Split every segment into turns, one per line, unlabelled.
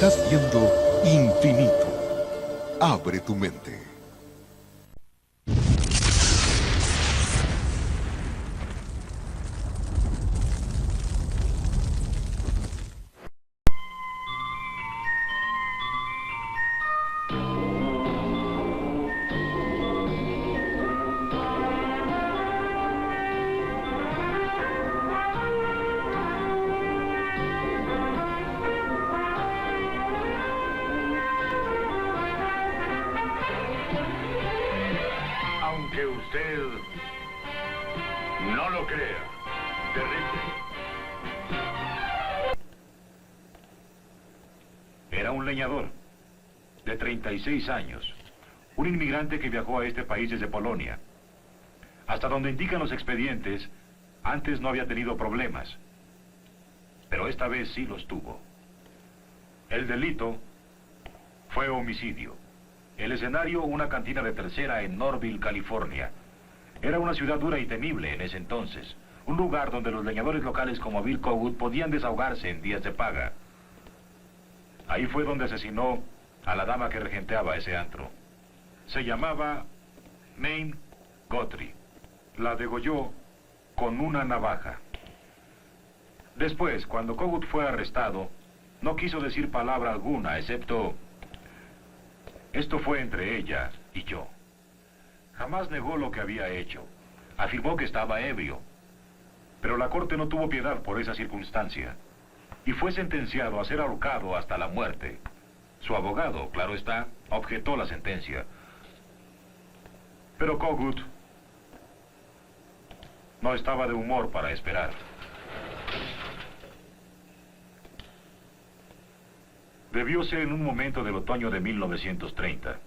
Estás viendo Infinito. Abre tu mente.
Aunque usted no lo crea, terrible. Era un leñador de 36 años, un inmigrante que viajó a este país desde Polonia. Hasta donde indican los expedientes, antes no había tenido problemas, pero esta vez sí los tuvo. El delito fue homicidio. El escenario, una cantina de tercera en Norville, California. Era una ciudad dura y temible en ese entonces. Un lugar donde los leñadores locales como Bill Kogut podían desahogarse en días de paga. Ahí fue donde asesinó a la dama que regenteaba ese antro. Se llamaba Maine Guthrie. La degolló con una navaja. Después, cuando Kogut fue arrestado, no quiso decir palabra alguna, excepto: esto fue entre ella y yo. Jamás negó lo que había hecho. Afirmó que estaba ebrio. Pero la corte no tuvo piedad por esa circunstancia. Y fue sentenciado a ser ahorcado hasta la muerte. Su abogado, claro está, objetó la sentencia. Pero Kogut no estaba de humor para esperar. Debió ser en un momento del otoño de 1930.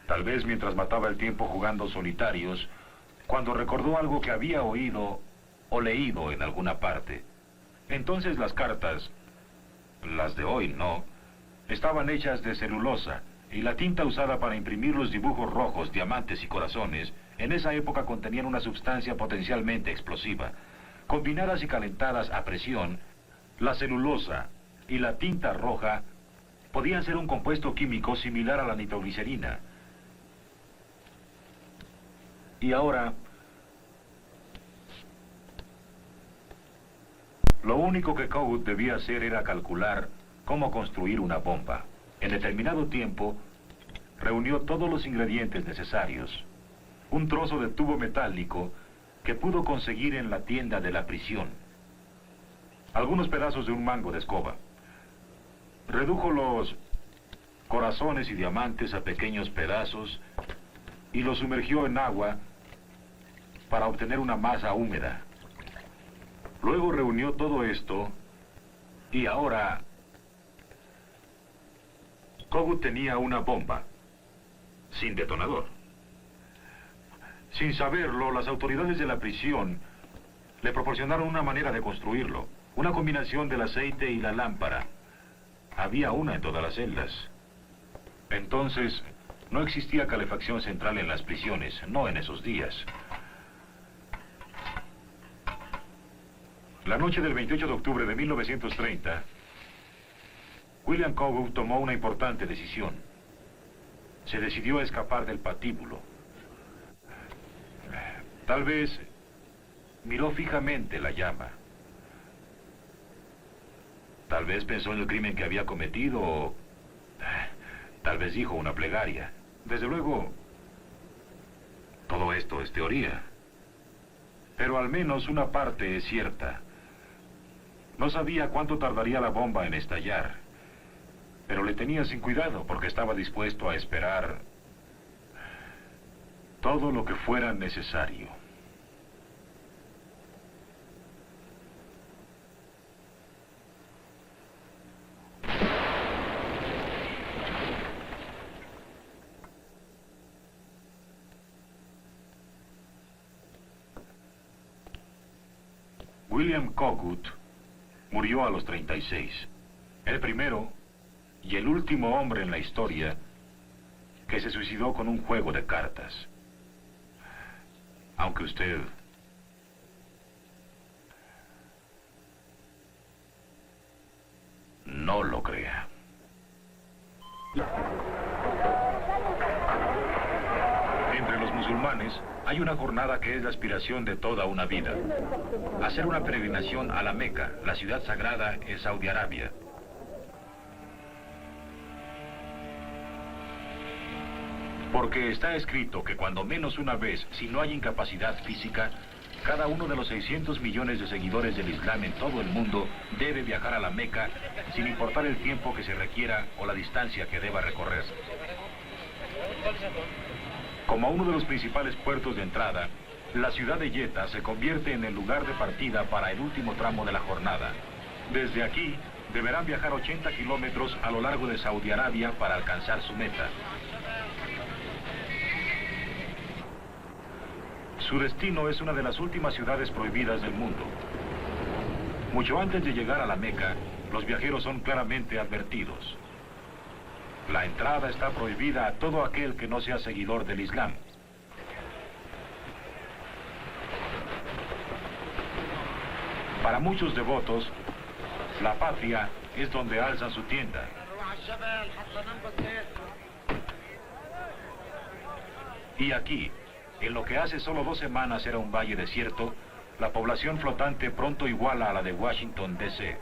Tal vez mientras mataba el tiempo jugando solitarios, cuando recordó algo que había oído o leído en alguna parte. Entonces las cartas, las de hoy no, estaban hechas de celulosa, y la tinta usada para imprimir los dibujos rojos, diamantes y corazones, en esa época contenían una sustancia potencialmente explosiva. Combinadas y calentadas a presión, la celulosa y la tinta roja podían ser un compuesto químico similar a la nitroglicerina. Y ahora, lo único que Kogut debía hacer era calcular cómo construir una bomba. En determinado tiempo, reunió todos los ingredientes necesarios. Un trozo de tubo metálico que pudo conseguir en la tienda de la prisión. Algunos pedazos de un mango de escoba. Redujo los corazones y diamantes a pequeños pedazos y los sumergió en agua para obtener una masa húmeda. Luego reunió todo esto y ahora Kogut tenía una bomba sin detonador. Sin saberlo, las autoridades de la prisión le proporcionaron una manera de construirlo. Una combinación del aceite y la lámpara. Había una en todas las celdas. Entonces, no existía calefacción central en las prisiones, no en esos días. La noche del 28 de octubre de 1930, William Kogut tomó una importante decisión. Se decidió a escapar del patíbulo. Tal vez miró fijamente la llama. Tal vez pensó en el crimen que había cometido o tal vez dijo una plegaria. Desde luego, todo esto es teoría. Pero al menos una parte es cierta. No sabía cuánto tardaría la bomba en estallar, pero le tenía sin cuidado porque estaba dispuesto a esperar todo lo que fuera necesario. William Kogut murió a los 36. El primero y el último hombre en la historia que se suicidó con un juego de cartas. Aunque usted no lo crea. Entre los musulmanes hay una jornada que es la aspiración de toda una vida. Hacer una peregrinación a la Meca, la ciudad sagrada en Saudi Arabia. Porque está escrito que cuando menos una vez, si no hay incapacidad física, cada uno de los 600 millones de seguidores del Islam en todo el mundo debe viajar a la Meca sin importar el tiempo que se requiera o la distancia que deba recorrer. Como uno de los principales puertos de entrada, la ciudad de Jeddah se convierte en el lugar de partida para el último tramo de la jornada. Desde aquí, deberán viajar 80 kilómetros a lo largo de Saudi Arabia para alcanzar su meta. Su destino es una de las últimas ciudades prohibidas del mundo. Mucho antes de llegar a la Meca, los viajeros son claramente advertidos. La entrada está prohibida a todo aquel que no sea seguidor del Islam. Para muchos devotos, la patria es donde alzan su tienda. Y aquí, en lo que hace solo 2 semanas era un valle desierto, la población flotante pronto iguala a la de Washington, D.C.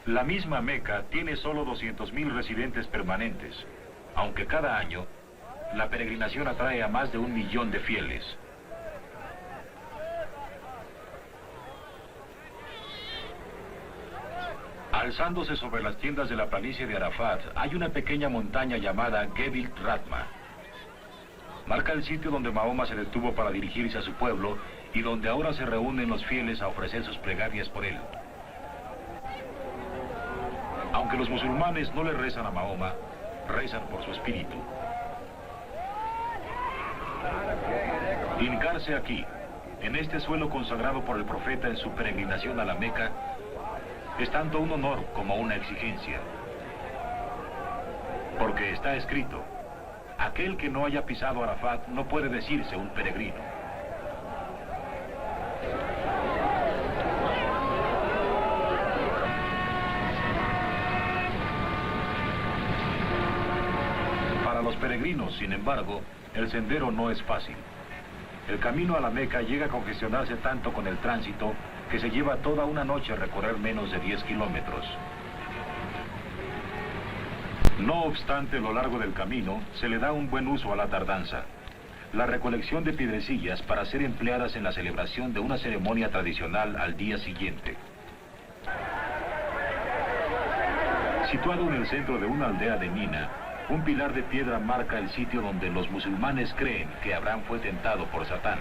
La misma Meca tiene solo 200.000 residentes permanentes, aunque cada año la peregrinación atrae a más de 1 millón de fieles. Alzándose sobre las tiendas de la planicie de Arafat, hay una pequeña montaña llamada Gebel Ratma. Marca el sitio donde Mahoma se detuvo para dirigirse a su pueblo y donde ahora se reúnen los fieles a ofrecer sus plegarias por él. Aunque los musulmanes no le rezan a Mahoma, rezan por su espíritu. Hincarse aquí, en este suelo consagrado por el profeta en su peregrinación a la Meca, es tanto un honor como una exigencia. Porque está escrito: aquel que no haya pisado Arafat no puede decirse un peregrino. Para los peregrinos, sin embargo, el sendero no es fácil. El camino a la Meca llega a congestionarse tanto con el tránsito que se lleva toda una noche recorrer menos de 10 kilómetros. No obstante, a lo largo del camino se le da un buen uso a la tardanza. La recolección de piedrecillas para ser empleadas en la celebración de una ceremonia tradicional al día siguiente. Situado en el centro de una aldea de Mina, un pilar de piedra marca el sitio donde los musulmanes creen que Abraham fue tentado por Satán.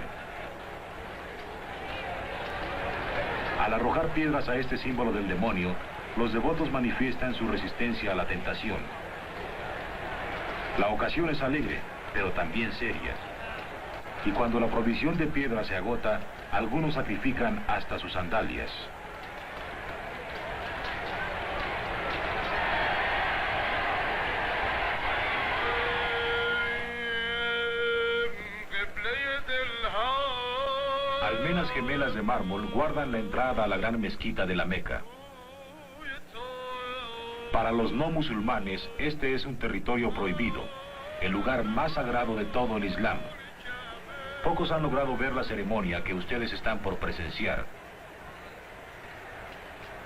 Al arrojar piedras a este símbolo del demonio, los devotos manifiestan su resistencia a la tentación. La ocasión es alegre, pero también seria. Y cuando la provisión de piedra se agota, algunos sacrifican hasta sus sandalias. Almenas gemelas de mármol guardan la entrada a la gran mezquita de la Meca. Para los no musulmanes, este es un territorio prohibido, el lugar más sagrado de todo el Islam. Pocos han logrado ver la ceremonia que ustedes están por presenciar.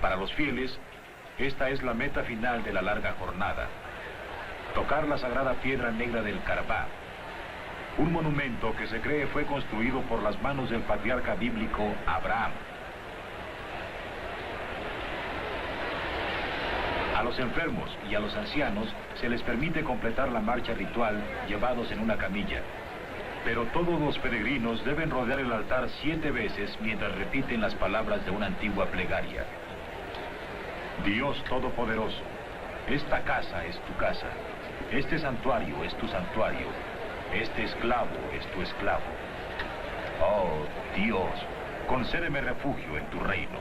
Para los fieles, esta es la meta final de la larga jornada. Tocar la sagrada piedra negra del Kaaba, un monumento que se cree fue construido por las manos del patriarca bíblico Abraham. A los enfermos y a los ancianos se les permite completar la marcha ritual llevados en una camilla. Pero todos los peregrinos deben rodear el altar 7 veces mientras repiten las palabras de una antigua plegaria. Dios Todopoderoso, esta casa es tu casa, este santuario es tu santuario, este esclavo es tu esclavo. Oh, Dios, concédeme refugio en tu reino.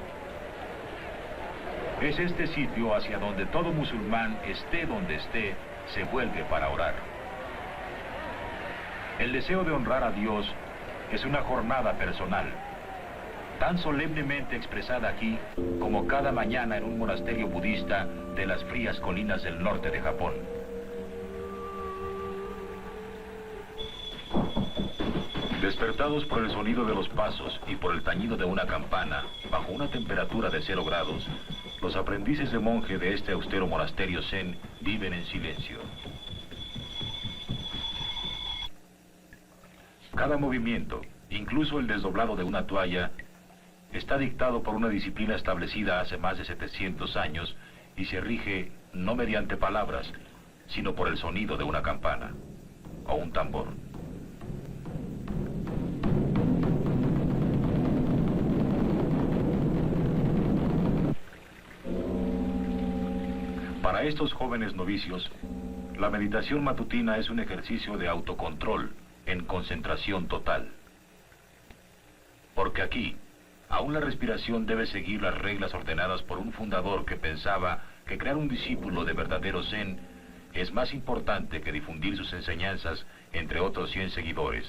Es este sitio hacia donde todo musulmán, esté donde esté, se vuelve para orar. El deseo de honrar a Dios es una jornada personal. tan solemnemente expresada aquí como cada mañana en un monasterio budista de las frías colinas del norte de Japón. Despertados por el sonido de los pasos y por el tañido de una campana, bajo una temperatura de 0 grados, los aprendices de monje de este austero monasterio zen viven en silencio. Cada movimiento, incluso el desdoblado de una toalla, está dictado por una disciplina establecida hace más de 700 años y se rige no mediante palabras, sino por el sonido de una campana o un tambor. Para estos jóvenes novicios, la meditación matutina es un ejercicio de autocontrol en concentración total. Porque aquí, aún la respiración debe seguir las reglas ordenadas por un fundador que pensaba que crear un discípulo de verdadero zen es más importante que difundir sus enseñanzas entre otros 100 seguidores.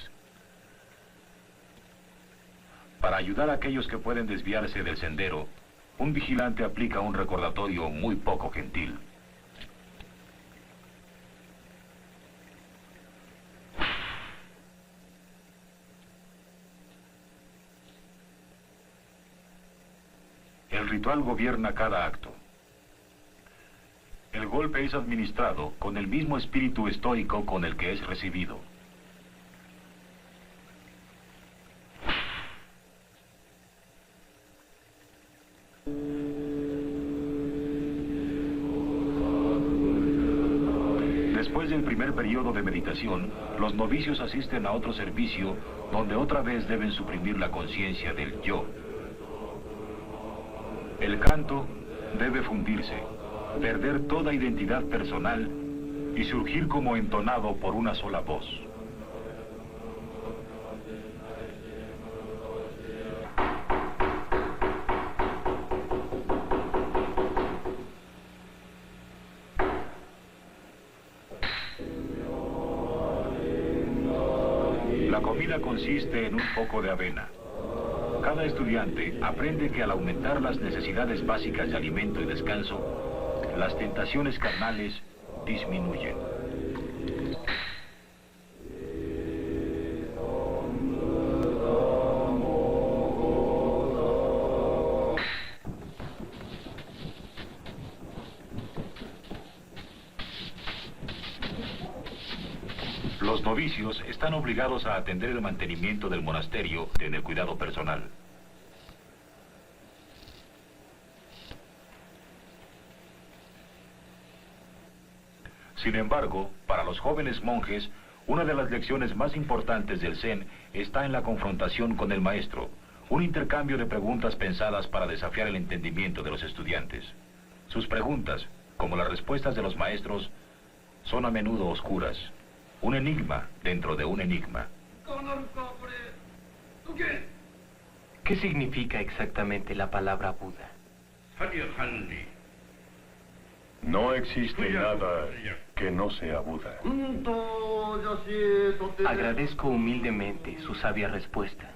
Para ayudar a aquellos que pueden desviarse del sendero, un vigilante aplica un recordatorio muy poco gentil. El ritual gobierna cada acto. El golpe es administrado con el mismo espíritu estoico con el que es recibido. Después del primer periodo de meditación, los novicios asisten a otro servicio donde otra vez deben suprimir la conciencia del yo. El canto debe fundirse, perder toda identidad personal y surgir como entonado por una sola voz. La comida consiste en un poco de avena. Cada estudiante aprende que al aumentar las necesidades básicas de alimento y descanso, las tentaciones carnales disminuyen. Los novicios están obligados a atender el mantenimiento del monasterio en el cuidado personal. Sin embargo, para los jóvenes monjes, una de las lecciones más importantes del Zen está en la confrontación con el maestro, un intercambio de preguntas pensadas para desafiar el entendimiento de los estudiantes. Sus preguntas, como las respuestas de los maestros, son a menudo oscuras. Un enigma dentro de un enigma.
¿Qué significa exactamente la palabra Buda?
No existe nada que no sea Buda.
Agradezco humildemente su sabia respuesta.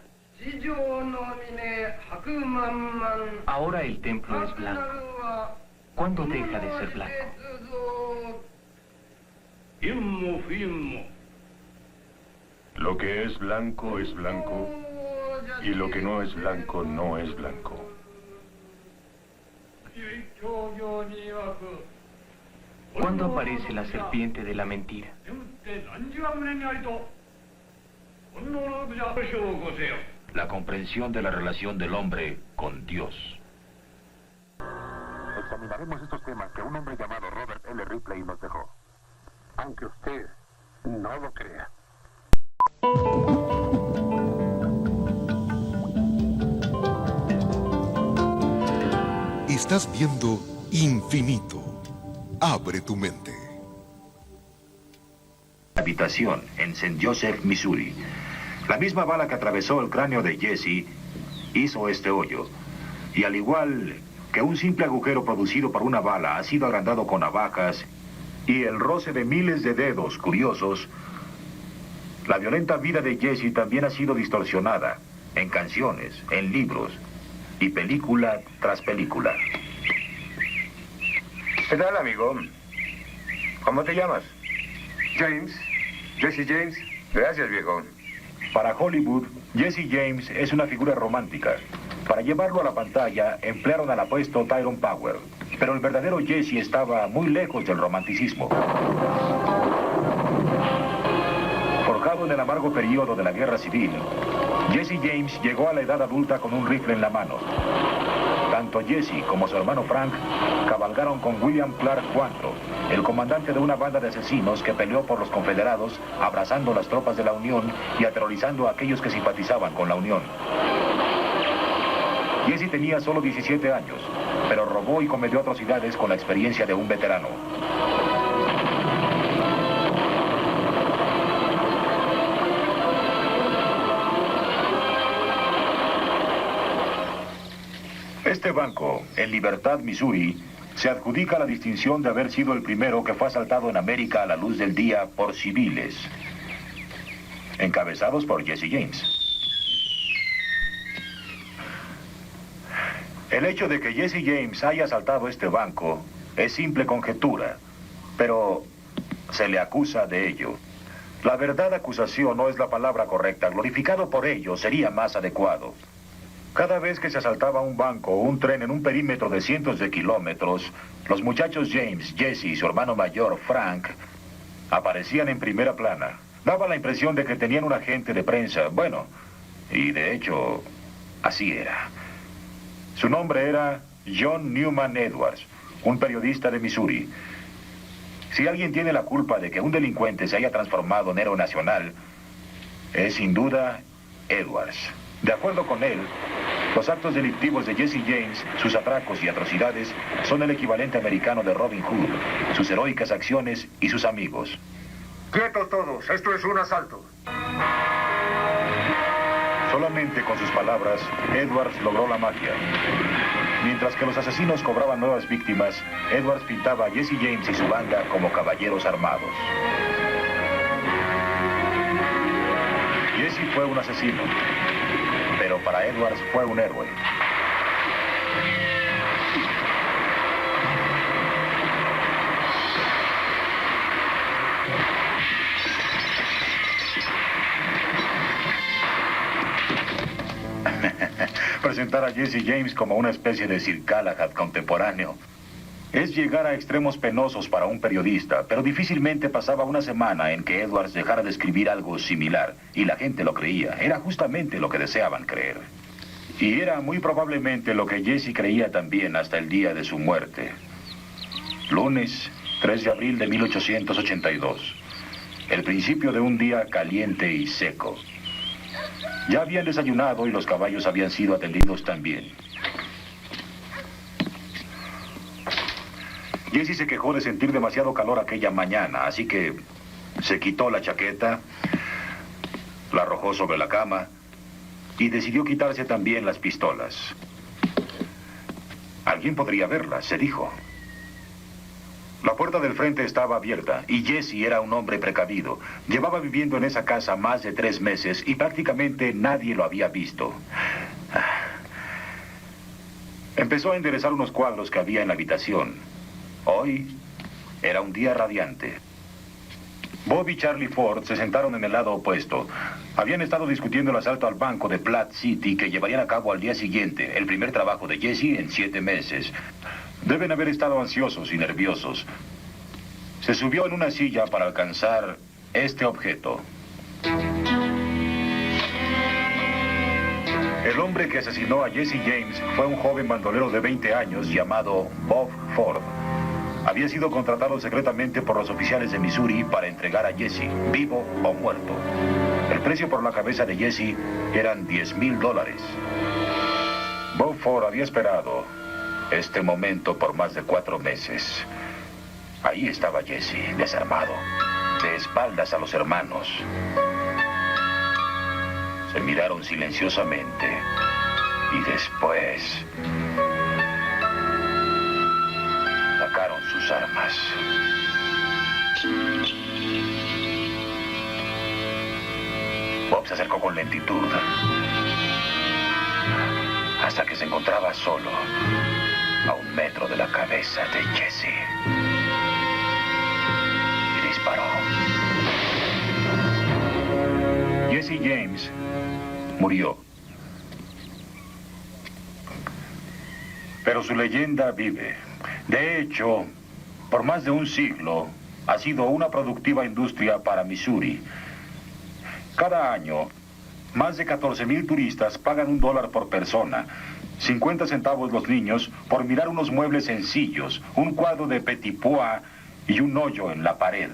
Ahora el templo es blanco. ¿Cuándo deja de ser blanco?
Lo que es blanco y lo que no es blanco no es blanco.
¿Cuándo aparece la serpiente de la mentira?
La comprensión de la relación del hombre con Dios.
Examinaremos estos temas que un hombre llamado Robert L. Ripley nos dejó. Aunque usted no lo crea.
Estás viendo Infinito. Abre tu mente.
Habitación en St. Joseph, Missouri. La misma bala que atravesó el cráneo de Jesse hizo este hoyo. Y al igual que un simple agujero producido por una bala ha sido agrandado con navajas y el roce de miles de dedos curiosos, la violenta vida de Jesse también ha sido distorsionada
en canciones, en libros y película tras película.
¿Qué tal, amigo? ¿Cómo te llamas?
James. Jesse James.
Gracias, viejo.
Para Hollywood, Jesse James es una figura romántica. Para llevarlo a la pantalla, emplearon al apuesto Tyrone Power. Pero el verdadero Jesse estaba muy lejos del romanticismo. Forjado en el amargo periodo de la Guerra Civil, Jesse James llegó a la edad adulta con un rifle en la mano. Tanto Jesse como su hermano Frank cabalgaron con William Clark Quantrill, el comandante de una banda de asesinos que peleó por los confederados, abrazando las tropas de la Unión y aterrorizando a aquellos que simpatizaban con la Unión. Jesse tenía solo 17 años, pero robó y cometió atrocidades con la experiencia de un veterano. Este banco, en Libertad, Missouri, se adjudica la distinción de haber sido el primero que fue asaltado en América a la luz del día por civiles, encabezados por Jesse James. El hecho de que Jesse James haya asaltado este banco es simple conjetura, pero se le acusa de ello. La verdad, acusación no es la palabra correcta. Glorificado por ello sería más adecuado. Cada vez que se asaltaba un banco o un tren en un perímetro de cientos de kilómetros, los muchachos James, Jesse y su hermano mayor, Frank, aparecían en primera plana. Daba la impresión de que tenían un agente de prensa. Bueno, y de hecho, así era. Su nombre era John Newman Edwards, un periodista de Missouri. Si alguien tiene la culpa de que un delincuente se haya transformado en héroe nacional, es sin duda Edwards. De acuerdo con él, los actos delictivos de Jesse James, sus atracos y atrocidades, son el equivalente americano de Robin Hood, sus heroicas acciones y sus amigos.
Quietos todos, esto es un asalto.
Solamente con sus palabras, Edwards logró la magia. Mientras que los asesinos cobraban nuevas víctimas, Edwards pintaba a Jesse James y su banda como caballeros armados. Jesse fue un asesino, pero para Edwards fue un héroe. Presentar a Jesse James como una especie de Sir Galahad contemporáneo es llegar a extremos penosos para un periodista, pero difícilmente pasaba una semana en que Edwards dejara de escribir algo similar, y la gente lo creía. Era justamente lo que deseaban creer. Y era muy probablemente lo que Jesse creía también hasta el día de su muerte. Lunes, 3 de abril de 1882. El principio de un día caliente y seco. Ya habían desayunado y los caballos habían sido atendidos también. Jesse se quejó de sentir demasiado calor aquella mañana, así que se quitó la chaqueta, la arrojó sobre la cama y decidió quitarse también las pistolas. Alguien podría verlas, se dijo. La puerta del frente estaba abierta y Jesse era un hombre precavido. Llevaba viviendo en esa casa más de 3 meses y prácticamente nadie lo había visto. Empezó a enderezar unos cuadros que había en la habitación. Hoy era un día radiante. Bob y Charlie Ford se sentaron en el lado opuesto. Habían estado discutiendo el asalto al banco de Platte City que llevarían a cabo al día siguiente, el primer trabajo de Jesse en 7 meses. Deben haber estado ansiosos y nerviosos. Se subió en una silla para alcanzar este objeto. El hombre que asesinó a Jesse James fue un joven bandolero de 20 años llamado Bob Ford. Había sido contratado secretamente por los oficiales de Missouri para entregar a Jesse, vivo o muerto. El precio por la cabeza de Jesse eran $10,000. Bob Ford había esperado este momento por más de 4 meses. Ahí estaba Jesse, desarmado, de espaldas a los hermanos. Se miraron silenciosamente y después sacaron sus armas. Bob se acercó con lentitud.
hasta que se encontraba solo, a 1 metro de la cabeza de Jesse. Y disparó. Jesse James murió. Pero su leyenda vive. De hecho, por más de un siglo, ha sido una productiva industria para Missouri. Cada año, más de 14,000 turistas pagan $1 por persona, 50 centavos los niños por mirar unos muebles sencillos, un cuadro de Petit Pois y un hoyo en la pared.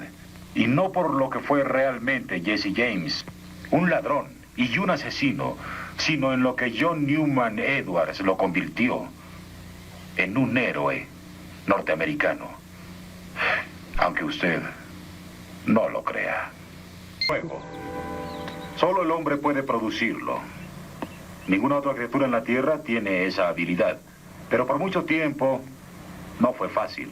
Y no por lo que fue realmente Jesse James, un ladrón y un asesino, sino en lo que John Newman Edwards lo convirtió, en un héroe norteamericano. Aunque usted no lo crea. Fuego. Solo el hombre puede producirlo. Ninguna otra criatura en la Tierra tiene esa habilidad. Pero por mucho tiempo no fue fácil.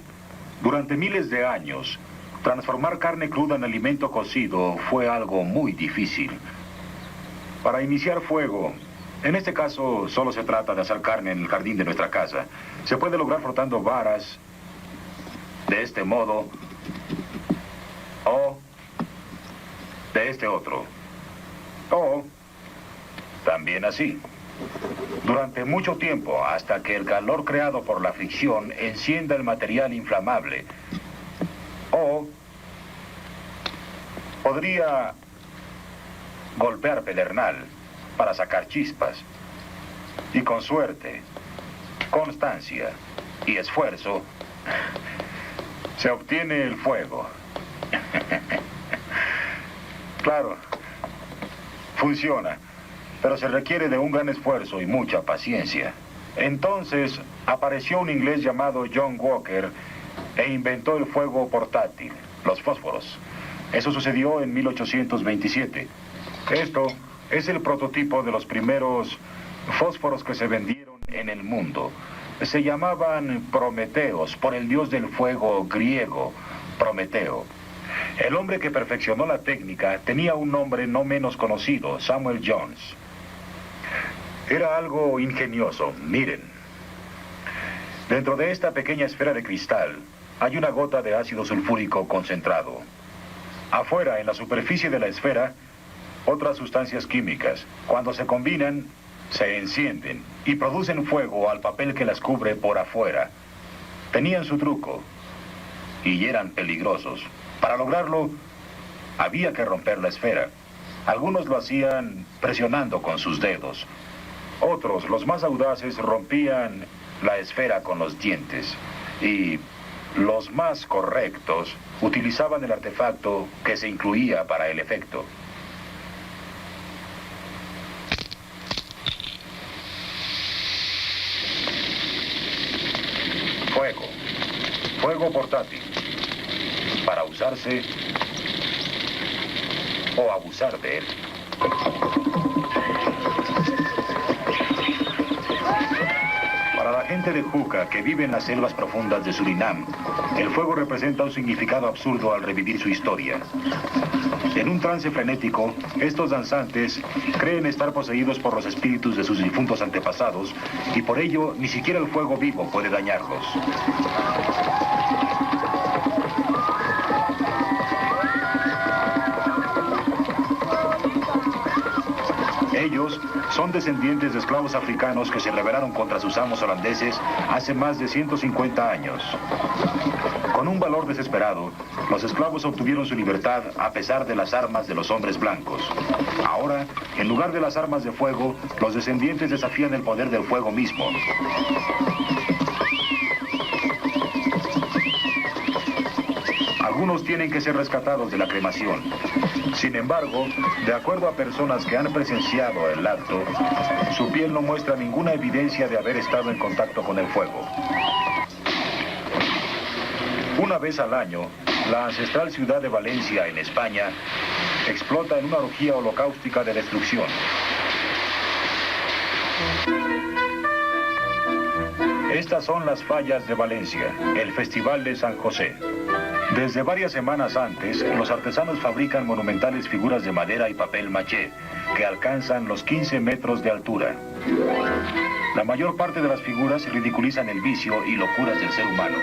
Durante miles de años, transformar carne cruda en alimento cocido fue algo muy difícil. Para iniciar fuego, en este caso solo se trata de asar carne en el jardín de nuestra casa. Se puede lograr frotando varas de este modo o de este otro. O también así. Durante mucho tiempo, hasta que el calor creado por la fricción encienda el material inflamable. O podría golpear pedernal para sacar chispas. Y con suerte, constancia y esfuerzo, se obtiene el fuego. Claro, funciona, pero se requiere de un gran esfuerzo y mucha paciencia. Entonces apareció un inglés llamado John Walker e inventó el fuego portátil, los fósforos. Eso sucedió en 1827. Esto es el prototipo de los primeros fósforos que se vendieron en el mundo. Se llamaban Prometeos por el dios del fuego griego, Prometeo. El hombre que perfeccionó la técnica tenía un nombre no menos conocido, Samuel Jones. Era algo ingenioso. Miren. Dentro de esta pequeña esfera de cristal hay una gota de ácido sulfúrico concentrado. Afuera, en la superficie de la esfera, otras sustancias químicas. Cuando se combinan, se encienden y producen fuego al papel que las cubre por afuera. Tenían su truco y eran peligrosos. Para lograrlo, había que romper la esfera. Algunos lo hacían presionando con sus dedos. Otros, los más audaces, rompían la esfera con los dientes. Y los más correctos utilizaban el artefacto que se incluía para el efecto. Fuego. Fuego portátil. Para usarse o abusar de él. Para la gente de Juca que vive en las selvas profundas de Surinam, el fuego representa un significado absurdo al revivir su historia. En un trance frenético, estos danzantes creen estar poseídos por los espíritus de sus difuntos antepasados y por ello ni siquiera el fuego vivo puede dañarlos. Ellos son descendientes de esclavos africanos que se rebelaron contra sus amos holandeses hace más de 150 años. Con un valor desesperado, los esclavos obtuvieron su libertad a pesar de las armas de los hombres blancos. Ahora, en lugar de las armas de fuego, los descendientes desafían el poder del fuego mismo. Algunos tienen que ser rescatados de la cremación. Sin embargo, de acuerdo a personas que han presenciado el acto, su piel no muestra ninguna evidencia de haber estado en contacto con el fuego. Una vez al año, la ancestral ciudad de Valencia, en España, explota en una orgía holocaustica de destrucción. Estas son las fallas de Valencia, el Festival de San José. Desde varias semanas antes, los artesanos fabrican monumentales figuras de madera y papel maché, que alcanzan los 15 metros de altura. La mayor parte de las figuras ridiculizan el vicio y locuras del ser humano.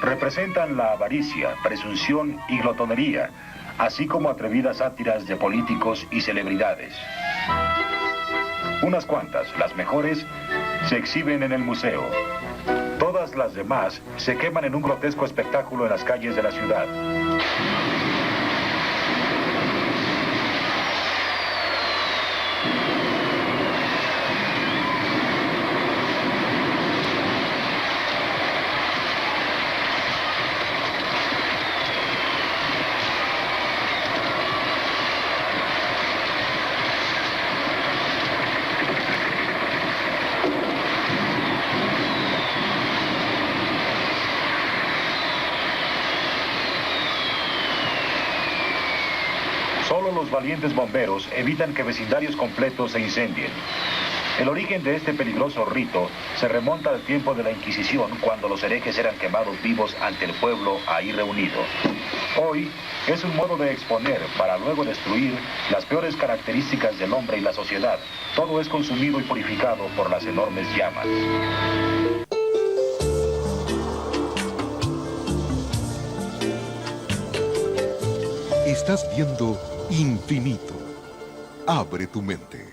Representan la avaricia, presunción y glotonería, así como atrevidas sátiras de políticos y celebridades. Unas cuantas, las mejores, se exhiben en el museo. Todas las demás se queman en un grotesco espectáculo en las calles de la ciudad. Solo los valientes bomberos evitan que vecindarios completos se incendien. El origen de este peligroso rito se remonta al tiempo de la Inquisición, cuando los herejes eran quemados vivos ante el pueblo ahí reunido. Hoy es un modo de exponer para luego destruir las peores características del hombre y la sociedad. Todo es consumido y purificado por las enormes llamas.
Estás viendo Infinito. Abre tu mente.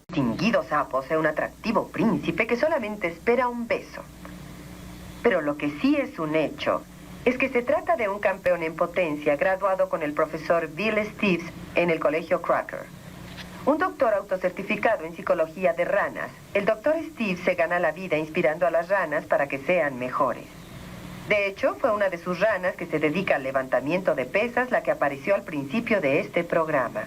Distinguido sapo posee un atractivo príncipe que solamente espera un beso. Pero lo que sí es un hecho es que se trata de un campeón en potencia graduado con el profesor Bill Steves en el colegio Crocker. Un doctor autocertificado en psicología de ranas, el doctor Steves se gana la vida inspirando a las ranas para que sean mejores. De hecho, fue una de sus ranas que se dedica al levantamiento de pesas la que apareció al principio de este programa.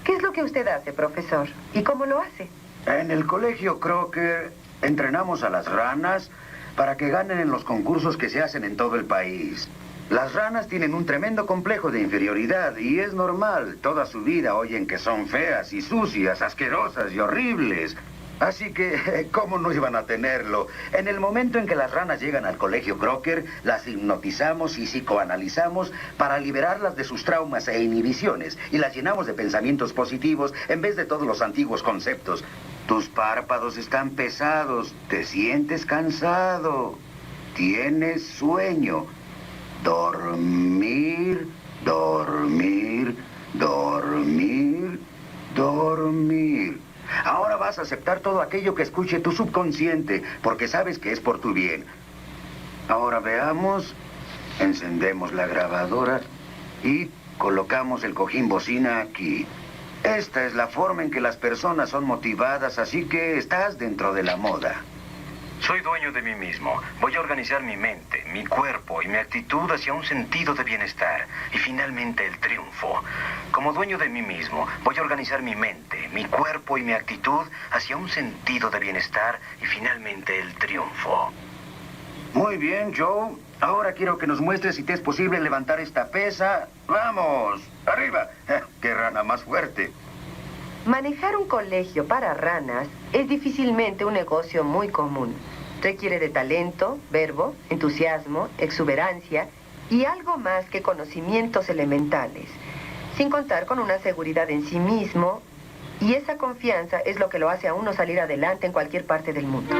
¿Qué es lo que usted hace, profesor? ¿Y cómo lo hace?
En el colegio Crocker entrenamos a las ranas para que ganen en los concursos que se hacen en todo el país. Las ranas tienen un tremendo complejo de inferioridad y es normal. Toda su vida oyen que son feas y sucias, asquerosas y horribles. Así que, ¿cómo no iban a tenerlo? En el momento en que las ranas llegan al colegio Crocker, las hipnotizamos y psicoanalizamos para liberarlas de sus traumas e inhibiciones y las llenamos de pensamientos positivos en vez de todos los antiguos conceptos. Tus párpados están pesados, te sientes cansado, tienes sueño. Dormir, dormir, dormir, dormir. Ahora vas a aceptar todo aquello que escuche tu subconsciente, porque sabes que es por tu bien. Ahora veamos, encendemos la grabadora y colocamos el cojín bocina aquí. Esta es la forma en que las personas son motivadas, así que estás dentro de la moda.
Soy dueño de mí mismo. Voy a organizar mi mente, mi cuerpo y mi actitud hacia un sentido de bienestar. Y finalmente el triunfo. Como dueño de mí mismo, voy a organizar mi mente, mi cuerpo y mi actitud hacia un sentido de bienestar y finalmente el triunfo.
Muy bien, Joe. Ahora quiero que nos muestres si te es posible levantar esta pesa. ¡Vamos! ¡Arriba! ¡Qué rana más fuerte!
Manejar un colegio para ranas es difícilmente un negocio muy común. Requiere de talento, verbo, entusiasmo, exuberancia y algo más que conocimientos elementales, sin contar con una seguridad en sí mismo, y esa confianza es lo que lo hace a uno salir adelante en cualquier parte del mundo.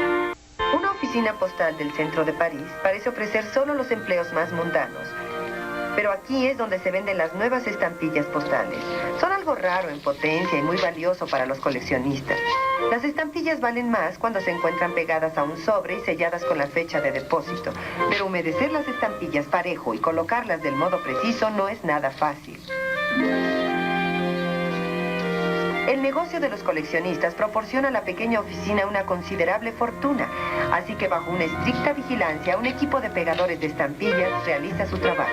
Una oficina postal del centro de París parece ofrecer solo los empleos más mundanos, pero aquí es donde se venden las nuevas estampillas postales. Son algo raro en potencia y muy valioso para los coleccionistas. Las estampillas valen más cuando se encuentran pegadas a un sobre y selladas con la fecha de depósito. Pero humedecer las estampillas parejo y colocarlas del modo preciso no es nada fácil. El negocio de los coleccionistas proporciona a la pequeña oficina una considerable fortuna, así que bajo una estricta vigilancia, un equipo de pegadores de estampillas realiza su trabajo.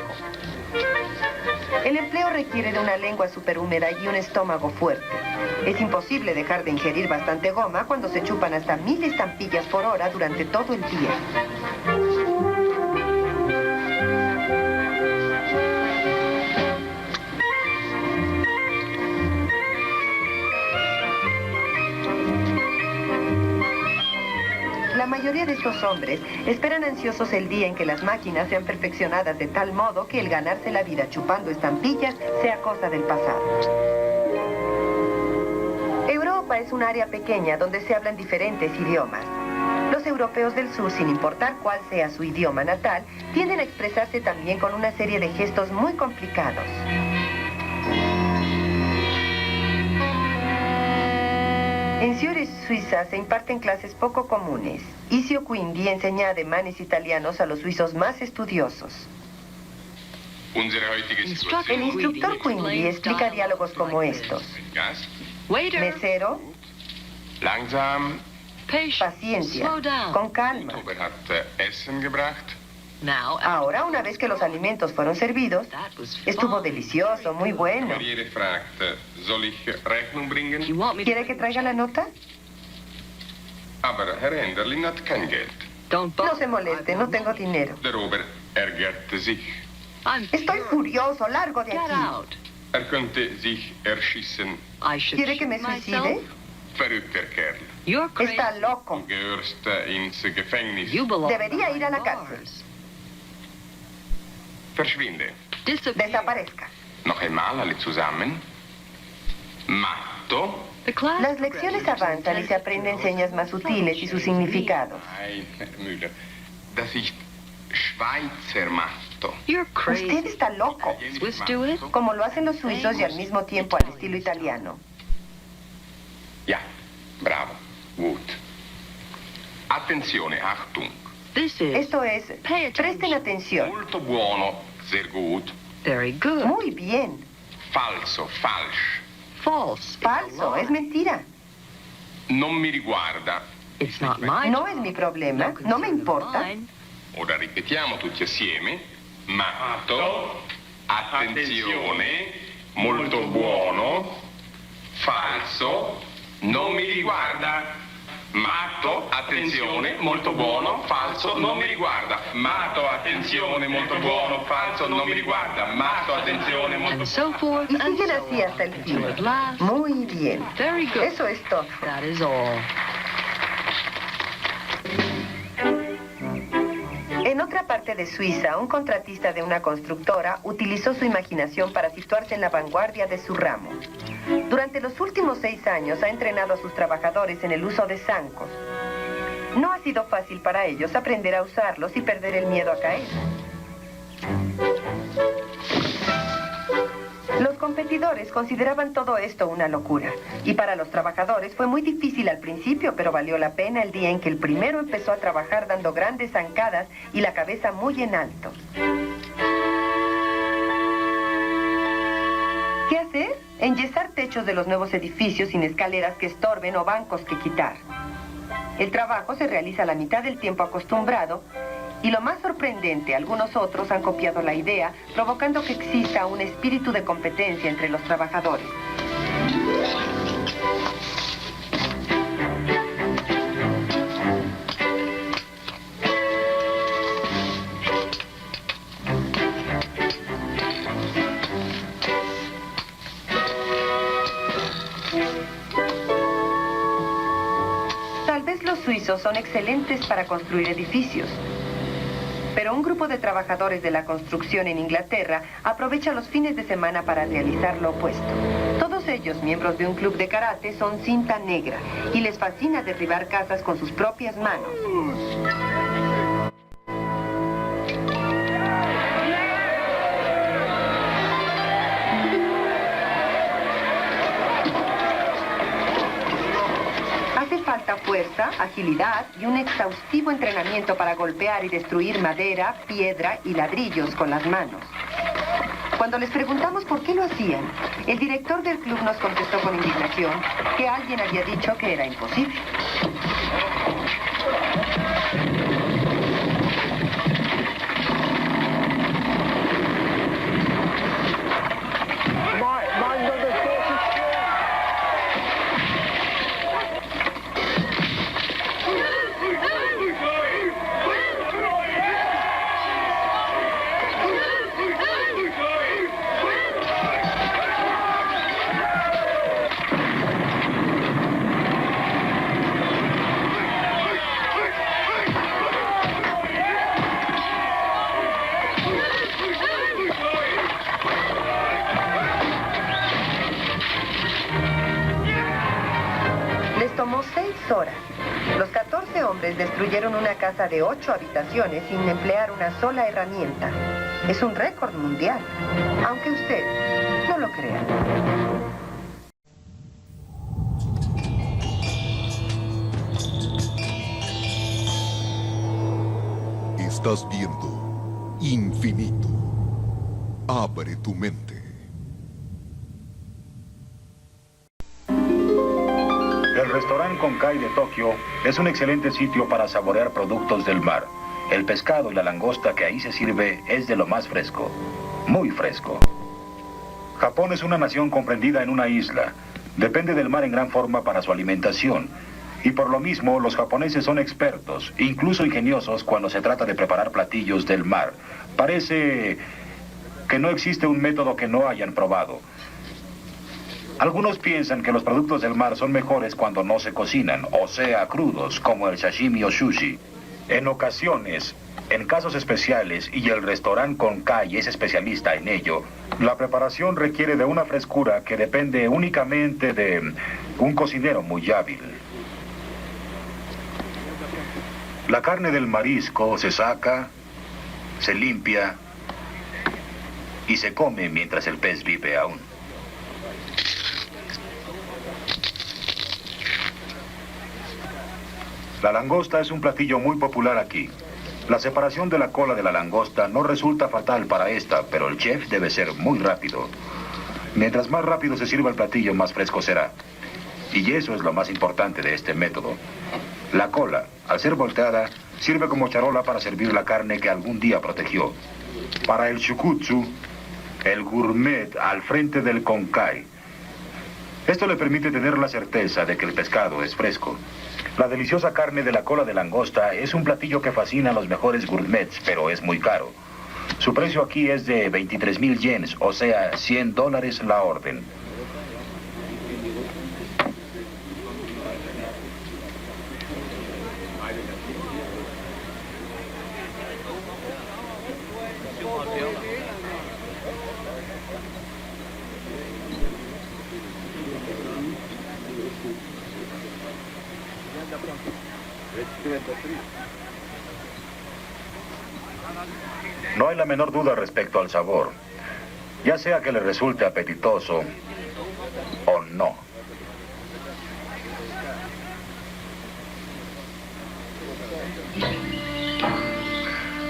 El empleo requiere de una lengua superhúmeda y un estómago fuerte. Es imposible dejar de ingerir bastante goma cuando se chupan hasta 1000 estampillas por hora durante todo el día. La mayoría de estos hombres esperan ansiosos el día en que las máquinas sean perfeccionadas de tal modo que el ganarse la vida chupando estampillas sea cosa del pasado. Europa es un área pequeña donde se hablan diferentes idiomas. Los europeos del sur, sin importar cuál sea su idioma natal, tienden a expresarse también con una serie de gestos muy complicados. En Zurich, Suiza, se imparten clases poco comunes. Isio Quindi enseña ademanes italianos a los suizos más estudiosos. El instructor Quindi explica diálogos como estos. Mesero, paciencia, con calma. Ahora, una vez que los alimentos fueron servidos, estuvo delicioso, muy bueno. ¿Quiere que traiga la nota? No se moleste, no tengo dinero. Estoy furioso, largo de aquí. ¿Quiere que me suicide? Está loco. Debería ir a la cárcel.
Verschwinde.
Desaparezca.
Noch einmal, alle zusammen. Matto.
Las lecciones avanzan y se aprenden señas más sutiles y sus significados.
Nein, Müller. Das ist Schweizer Matto.
Usted está loco. Como lo hacen los suizos y al mismo tiempo al estilo italiano.
Ja, bravo. Gut. Attenzione, Achtung.
Esto es, presten atención.
Molto buono, sehr gut.
Muy bien.
Falso, falsch.
Falso, es mentira.
Non mi riguarda.
No es mi problema, no me importa.
Ora ripetiamo tutti assieme. Matto, attenzione, molto buono, falso, non mi riguarda. Matto, attenzione, molto buono, falso, non mi riguarda. Matto, attenzione, molto buono, falso, non mi riguarda. Matto, attenzione, molto buono.
Y siguen así hasta el fin. Muy bien. Eso es todo. En otra parte de Suiza, un contratista de una constructora utilizó su imaginación para situarse en la vanguardia de su ramo. Durante los últimos 6 años ha entrenado a sus trabajadores en el uso de zancos. No ha sido fácil para ellos aprender a usarlos y perder el miedo a caer. Los competidores consideraban todo esto una locura. Y para los trabajadores fue muy difícil al principio, pero valió la pena el día en que el primero empezó a trabajar dando grandes zancadas y la cabeza muy en alto. ¿Qué hacer? Enyesar techos de los nuevos edificios sin escaleras que estorben o bancos que quitar. El trabajo se realiza a la mitad del tiempo acostumbrado y lo más sorprendente, algunos otros han copiado la idea, provocando que exista un espíritu de competencia entre los trabajadores. Tal vez los suizos son excelentes para construir edificios. Pero un grupo de trabajadores de la construcción en Inglaterra aprovecha los fines de semana para realizar lo opuesto. Todos ellos, miembros de un club de karate, son cinta negra y les fascina derribar casas con sus propias manos. Falta fuerza, agilidad y un exhaustivo entrenamiento para golpear y destruir madera, piedra y ladrillos con las manos. Cuando les preguntamos por qué lo hacían, el director del club nos contestó con indignación que alguien había dicho que era imposible. Como 6 horas. Los 14 hombres destruyeron una casa de 8 habitaciones sin emplear una sola herramienta. Es un récord mundial, aunque usted no lo crea.
Estás viendo Infinito. Abre tu mente.
El restaurante Konkai de Tokio es un excelente sitio para saborear productos del mar. El pescado y la langosta que ahí se sirve es de lo más fresco, muy fresco. Japón es una nación comprendida en una isla. Depende del mar en gran forma para su alimentación. Y por lo mismo, los japoneses son expertos, incluso ingeniosos cuando se trata de preparar platillos del mar. Parece que no existe un método que no hayan probado. Algunos piensan que los productos del mar son mejores cuando no se cocinan, o sea, crudos, como el sashimi o sushi. En ocasiones, en casos especiales, y el restaurante Konkai es especialista en ello, la preparación requiere de una frescura que depende únicamente de un cocinero muy hábil. La carne del marisco se saca, se limpia y se come mientras el pez vive aún. La langosta es un platillo muy popular aquí. La separación de la cola de la langosta no resulta fatal para esta, pero el chef debe ser muy rápido. Mientras más rápido se sirva el platillo, más fresco será. Y eso es lo más importante de este método. La cola, al ser volteada, sirve como charola para servir la carne que algún día protegió. Para el shukutsu, el gourmet al frente del Konkai. Esto le permite tener la certeza de que el pescado es fresco. La deliciosa carne de la cola de langosta es un platillo que fascina a los mejores gourmets, pero es muy caro. Su precio aquí es de 23,000 yens, o sea, $100 la orden. No hay la menor duda respecto al sabor, ya sea que le resulte apetitoso o no.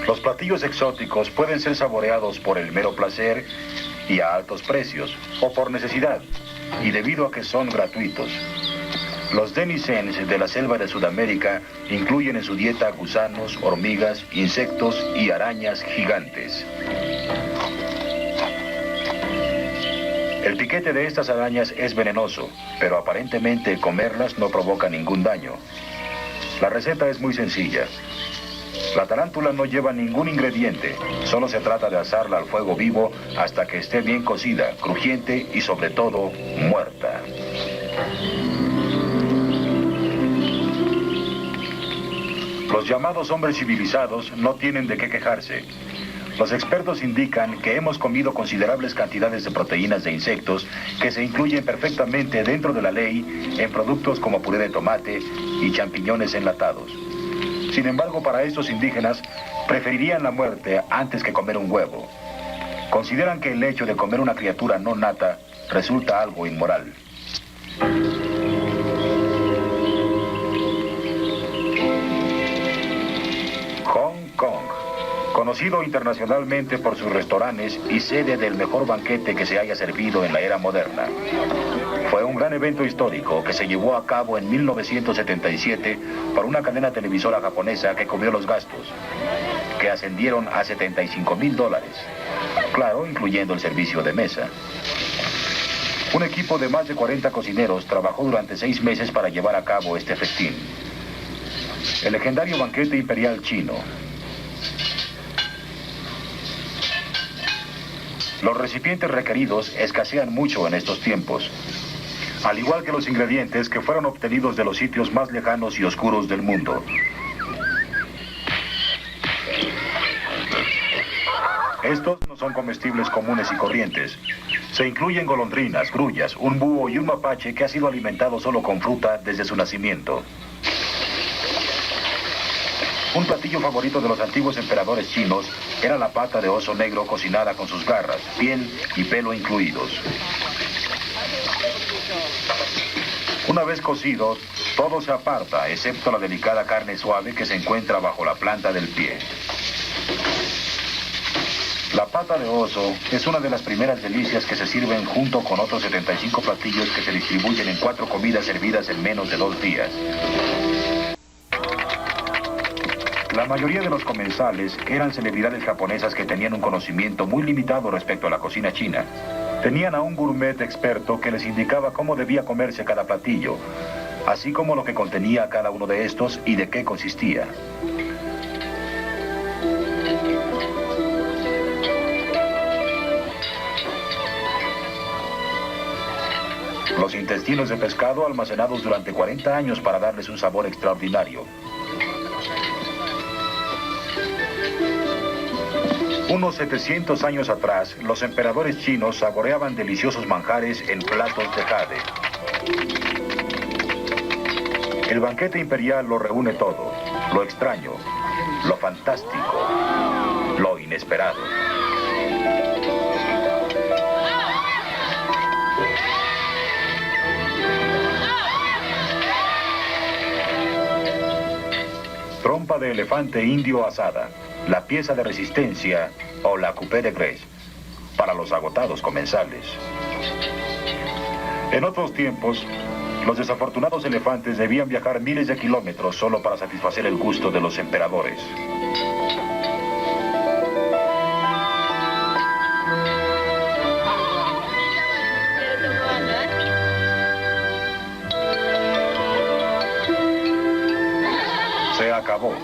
Los platillos exóticos pueden ser saboreados por el mero placer y a altos precios, o por necesidad, y debido a que son gratuitos. Los denisens de la selva de Sudamérica incluyen en su dieta gusanos, hormigas, insectos y arañas gigantes. El piquete de estas arañas es venenoso, pero aparentemente comerlas no provoca ningún daño. La receta es muy sencilla. La tarántula no lleva ningún ingrediente, solo se trata de asarla al fuego vivo hasta que esté bien cocida, crujiente y sobre todo, muerta. Los llamados hombres civilizados no tienen de qué quejarse. Los expertos indican que hemos comido considerables cantidades de proteínas de insectos que se incluyen perfectamente dentro de la ley en productos como puré de tomate y champiñones enlatados. Sin embargo, para estos indígenas, preferirían la muerte antes que comer un huevo. Consideran que el hecho de comer una criatura no nata resulta algo inmoral. Hong Kong, conocido internacionalmente por sus restaurantes y sede del mejor banquete que se haya servido en la era moderna. Fue un gran evento histórico que se llevó a cabo en 1977 por una cadena televisora japonesa que cubrió los gastos, que ascendieron a $75,000, claro, incluyendo el servicio de mesa. Un equipo de más de 40 cocineros trabajó durante 6 meses para llevar a cabo este festín. El legendario banquete imperial chino. Los recipientes requeridos escasean mucho en estos tiempos, al igual que los ingredientes que fueron obtenidos de los sitios más lejanos y oscuros del mundo. Estos no son comestibles comunes y corrientes. Se incluyen golondrinas, grullas, un búho y un mapache que ha sido alimentado solo con fruta desde su nacimiento. Un platillo favorito de los antiguos emperadores chinos era la pata de oso negro cocinada con sus garras, piel y pelo incluidos. Una vez cocido, todo se aparta, excepto la delicada carne suave que se encuentra bajo la planta del pie. La pata de oso es una de las primeras delicias que se sirven junto con otros 75 platillos que se distribuyen en 4 comidas servidas en menos de 2 días. La mayoría de los comensales eran celebridades japonesas que tenían un conocimiento muy limitado respecto a la cocina china. Tenían a un gourmet experto que les indicaba cómo debía comerse cada platillo, así como lo que contenía cada uno de estos y de qué consistía. Los intestinos de pescado almacenados durante 40 años para darles un sabor extraordinario. Unos 700 años atrás, los emperadores chinos saboreaban deliciosos manjares en platos de jade. El banquete imperial lo reúne todo: lo extraño, lo fantástico, lo inesperado. Trompa de elefante indio asada, la pieza de resistencia o la coupé de graisse, para los agotados comensales. En otros tiempos, los desafortunados elefantes debían viajar miles de kilómetros solo para satisfacer el gusto de los emperadores. Se acabó.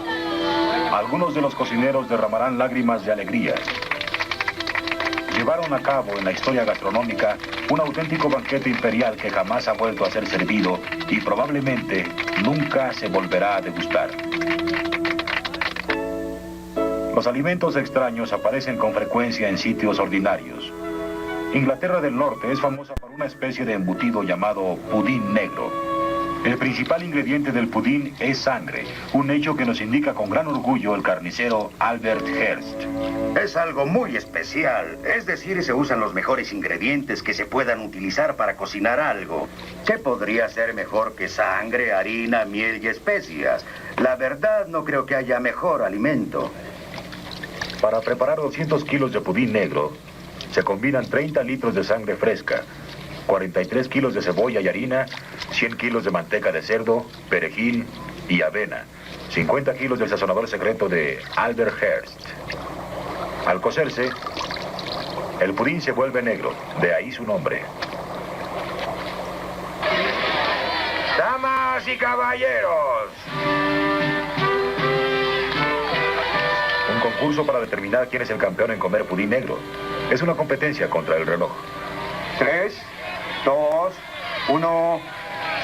Algunos de los cocineros derramarán lágrimas de alegría. Llevaron a cabo en la historia gastronómica un auténtico banquete imperial que jamás ha vuelto a ser servido y probablemente nunca se volverá a degustar. Los alimentos extraños aparecen con frecuencia en sitios ordinarios. Inglaterra del Norte es famosa por una especie de embutido llamado pudín negro. El principal ingrediente del pudín es sangre, un hecho que nos indica con gran orgullo el carnicero Albert Hearst.
Es algo muy especial, es decir, se usan los mejores ingredientes que se puedan utilizar para cocinar algo. ¿Qué podría ser mejor que sangre, harina, miel y especias? La verdad, no creo que haya mejor alimento.
Para preparar 200 kilos de pudín negro, se combinan 30 litros de sangre fresca, 43 kilos de cebolla y harina, 100 kilos de manteca de cerdo, perejil y avena, 50 kilos del sazonador secreto de Albert Hearst. Al cocerse, el pudín se vuelve negro, de ahí su nombre. ¡Damas y caballeros! Un concurso para determinar quién es el campeón en comer pudín negro. Es una competencia contra el reloj.
3, 2, 1,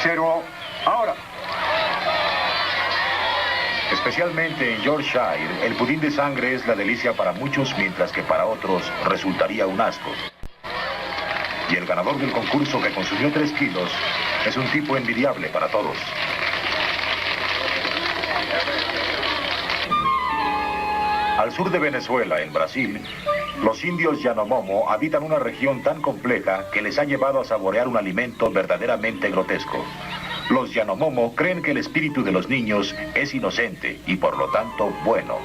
0, ahora.
Especialmente en Yorkshire, el pudín de sangre es la delicia para muchos, mientras que para otros resultaría un asco. Y el ganador del concurso, que consumió 3 kilos, es un tipo envidiable para todos. Al sur de Venezuela, en Brasil, los indios Yanomamo habitan una región tan compleja que les ha llevado a saborear un alimento verdaderamente grotesco. Los Yanomamo creen que el espíritu de los niños es inocente y por lo tanto bueno.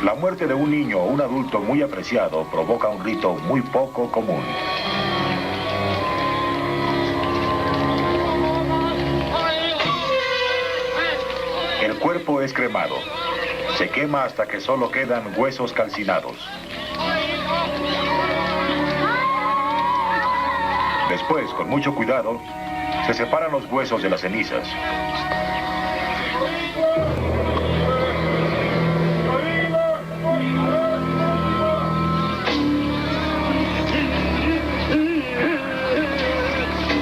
La muerte de un niño o un adulto muy apreciado provoca un rito muy poco común. El cuerpo es cremado. Se quema hasta que solo quedan huesos calcinados. Después, con mucho cuidado, se separan los huesos de las cenizas.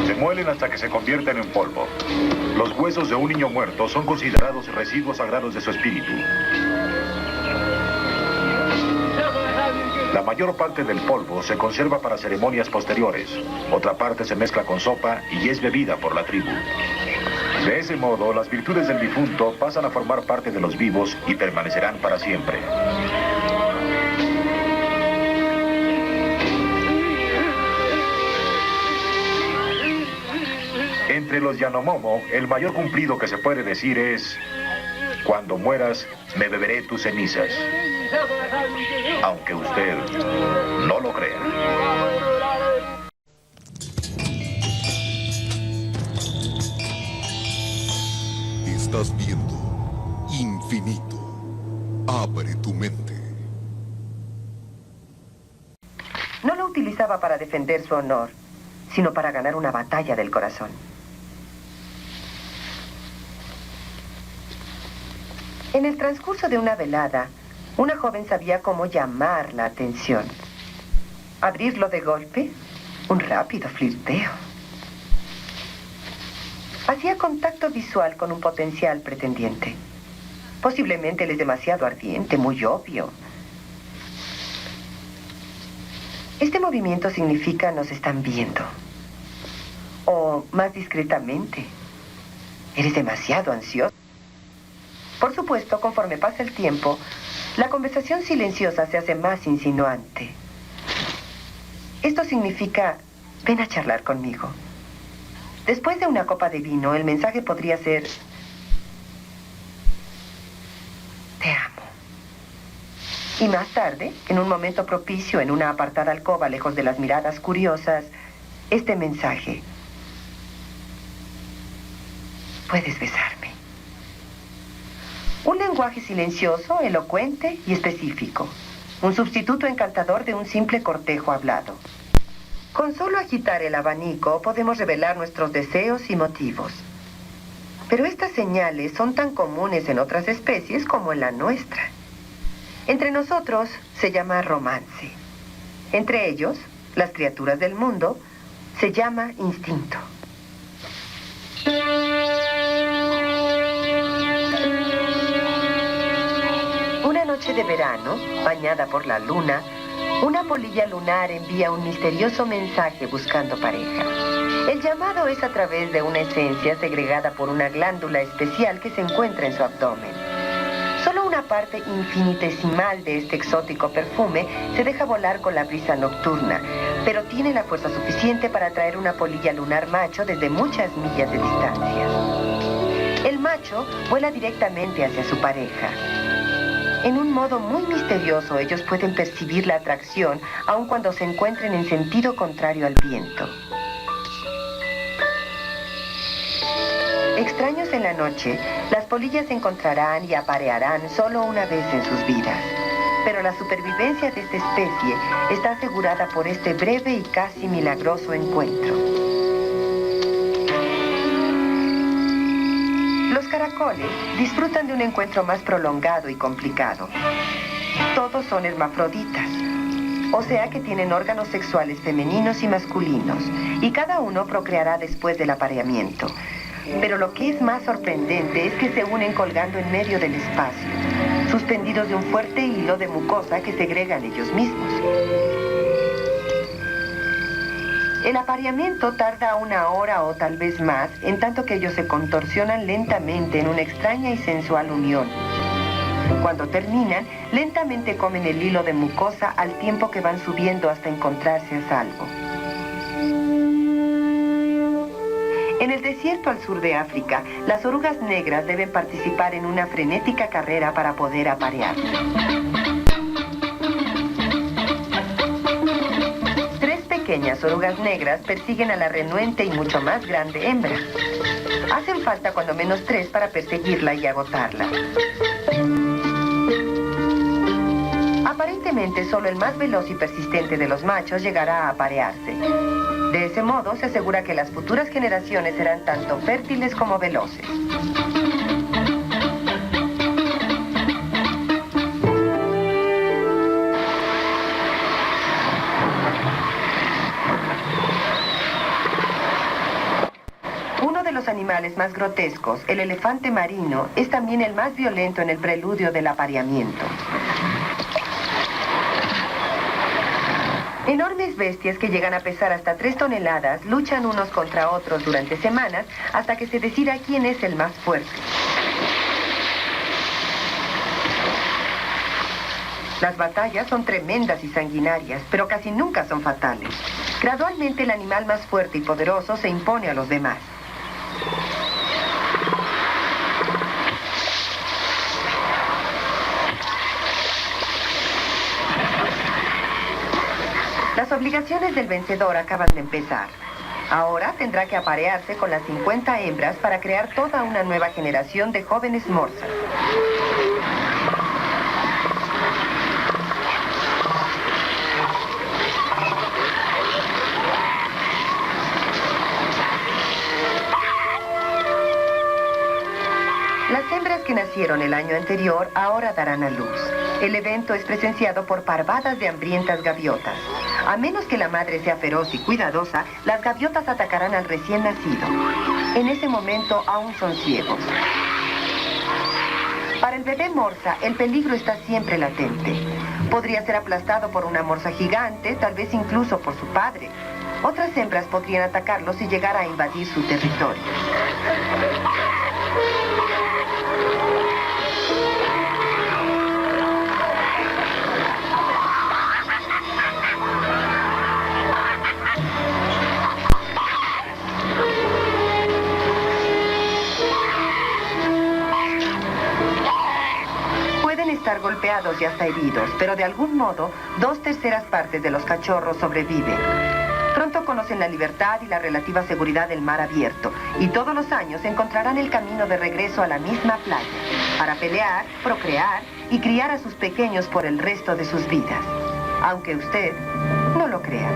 Se muelen hasta que se convierten en polvo. Los huesos de un niño muerto son considerados residuos sagrados de su espíritu. La mayor parte del polvo se conserva para ceremonias posteriores. Otra parte se mezcla con sopa y es bebida por la tribu. De ese modo, las virtudes del difunto pasan a formar parte de los vivos y permanecerán para siempre. Entre los Yanomamo, el mayor cumplido que se puede decir es: cuando mueras, me beberé tus cenizas. Aunque usted no lo crea.
Estás viendo Infinito. Abre tu mente.
No lo utilizaba para defender su honor, sino para ganar una batalla del corazón. En el transcurso de una velada, una joven sabía cómo llamar la atención. Abrirlo de golpe, un rápido flirteo. Hacía contacto visual con un potencial pretendiente. Posiblemente él es demasiado ardiente, muy obvio. Este movimiento significa nos están viendo. O, más discretamente, eres demasiado ansioso. Por supuesto, conforme pasa el tiempo, la conversación silenciosa se hace más insinuante. Esto significa, ven a charlar conmigo. Después de una copa de vino, el mensaje podría ser, te amo. Y más tarde, en un momento propicio, en una apartada alcoba lejos de las miradas curiosas, este mensaje, puedes besarme. Un lenguaje silencioso, elocuente y específico. Un sustituto encantador de un simple cortejo hablado. Con solo agitar el abanico podemos revelar nuestros deseos y motivos. Pero estas señales son tan comunes en otras especies como en la nuestra. Entre nosotros se llama romance. Entre ellos, las criaturas del mundo, se llama instinto. Una noche de verano, bañada por la luna, una polilla lunar envía un misterioso mensaje buscando pareja. El llamado es a través de una esencia segregada por una glándula especial que se encuentra en su abdomen. Solo una parte infinitesimal de este exótico perfume se deja volar con la brisa nocturna, pero tiene la fuerza suficiente para atraer una polilla lunar macho desde muchas millas de distancia. El macho vuela directamente hacia su pareja. En un modo muy misterioso, ellos pueden percibir la atracción, aun cuando se encuentren en sentido contrario al viento. Extraños en la noche, las polillas se encontrarán y aparearán solo una vez en sus vidas. Pero la supervivencia de esta especie está asegurada por este breve y casi milagroso encuentro. Los caracoles disfrutan de un encuentro más prolongado y complicado. Todos son hermafroditas, o sea que tienen órganos sexuales femeninos y masculinos, y cada uno procreará después del apareamiento. Pero lo que es más sorprendente es que se unen colgando en medio del espacio, suspendidos de un fuerte hilo de mucosa que segregan ellos mismos. El apareamiento tarda 1 hora o tal vez más, en tanto que ellos se contorsionan lentamente en una extraña y sensual unión. Cuando terminan, lentamente comen el hilo de mucosa al tiempo que van subiendo hasta encontrarse a salvo. En el desierto al sur de África, las orugas negras deben participar en una frenética carrera para poder aparear. 3 pequeñas orugas negras persiguen a la renuente y mucho más grande hembra. Hacen falta cuando menos 3 para perseguirla y agotarla. Aparentemente, solo el más veloz y persistente de los machos llegará a aparearse. De ese modo, se asegura que las futuras generaciones serán tanto fértiles como veloces. Uno de los animales más grotescos, el elefante marino, es también el más violento en el preludio del apareamiento. Enormes bestias que llegan a pesar hasta 3 toneladas luchan unos contra otros durante semanas hasta que se decida quién es el más fuerte. Las batallas son tremendas y sanguinarias, pero casi nunca son fatales. Gradualmente el animal más fuerte y poderoso se impone a los demás. Las obligaciones del vencedor acaban de empezar. Ahora tendrá que aparearse con las 50 hembras para crear toda una nueva generación de jóvenes morsas. Las hembras que nacieron el año anterior ahora darán a luz. El evento es presenciado por parvadas de hambrientas gaviotas. A menos que la madre sea feroz y cuidadosa, las gaviotas atacarán al recién nacido. En ese momento aún son ciegos. Para el bebé morsa, el peligro está siempre latente. Podría ser aplastado por una morsa gigante, tal vez incluso por su padre. Otras hembras podrían atacarlo si llegara a invadir su territorio. Estar golpeados y hasta heridos, pero de algún modo, 2/3 partes de los cachorros sobreviven. Pronto conocen la libertad y la relativa seguridad del mar abierto, y todos los años encontrarán el camino de regreso a la misma playa, para pelear, procrear y criar a sus pequeños por el resto de sus vidas, aunque usted no lo crea.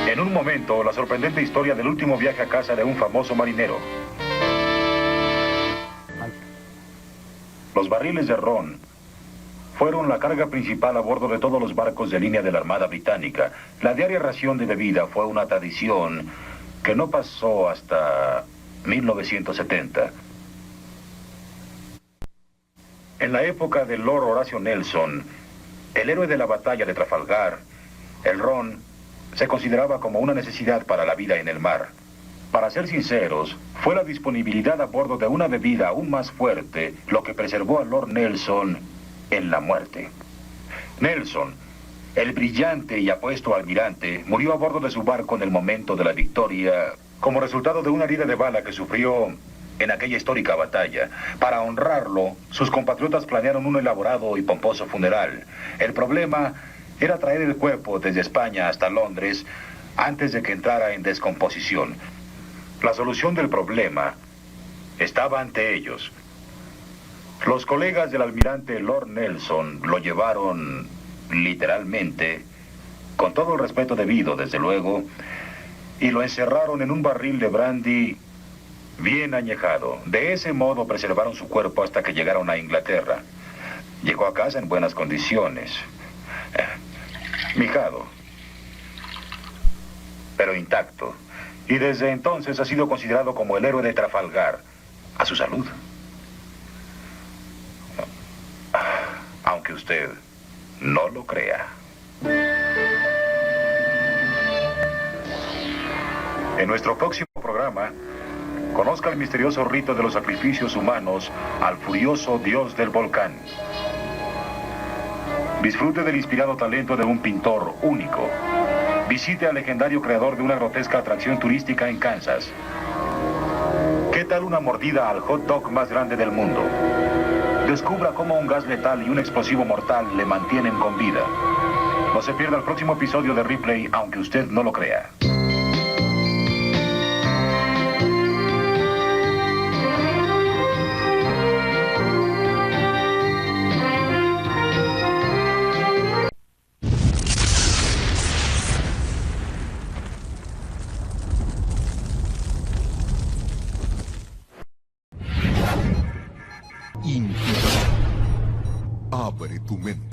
En un momento, la sorprendente historia del último viaje a casa de un famoso marinero. Los barriles de ron fueron la carga principal a bordo de todos los barcos de línea de la Armada Británica. La diaria ración de bebida fue una tradición que no pasó hasta 1970. En la época de Lord Horatio Nelson, el héroe de la batalla de Trafalgar, el ron se consideraba como una necesidad para la vida en el mar. Para ser sinceros, fue la disponibilidad a bordo de una bebida aún más fuerte lo que preservó a Lord Nelson en la muerte. Nelson, el brillante y apuesto almirante, murió a bordo de su barco en el momento de la victoria como resultado de una herida de bala que sufrió en aquella histórica batalla. Para honrarlo, sus compatriotas planearon un elaborado y pomposo funeral. El problema era traer el cuerpo desde España hasta Londres antes de que entrara en descomposición. La solución del problema estaba ante ellos. Los colegas del almirante Lord Nelson lo llevaron literalmente, con todo el respeto debido, desde luego, y lo encerraron en un barril de brandy bien añejado. De ese modo preservaron su cuerpo hasta que llegaron a Inglaterra. Llegó a casa en buenas condiciones. Mijado, pero intacto. Y desde entonces ha sido considerado como el héroe de Trafalgar. A su salud. Aunque usted no lo crea. En nuestro próximo programa, conozca el misterioso rito de los sacrificios humanos al furioso dios del volcán. Disfrute del inspirado talento de un pintor único. Visite al legendario creador de una grotesca atracción turística en Kansas. ¿Qué tal una mordida al hot dog más grande del mundo? Descubra cómo un gas letal y un explosivo mortal le mantienen con vida. No se pierda el próximo episodio de Ripley, aunque usted no lo crea.
Infinito. Abre tu mente.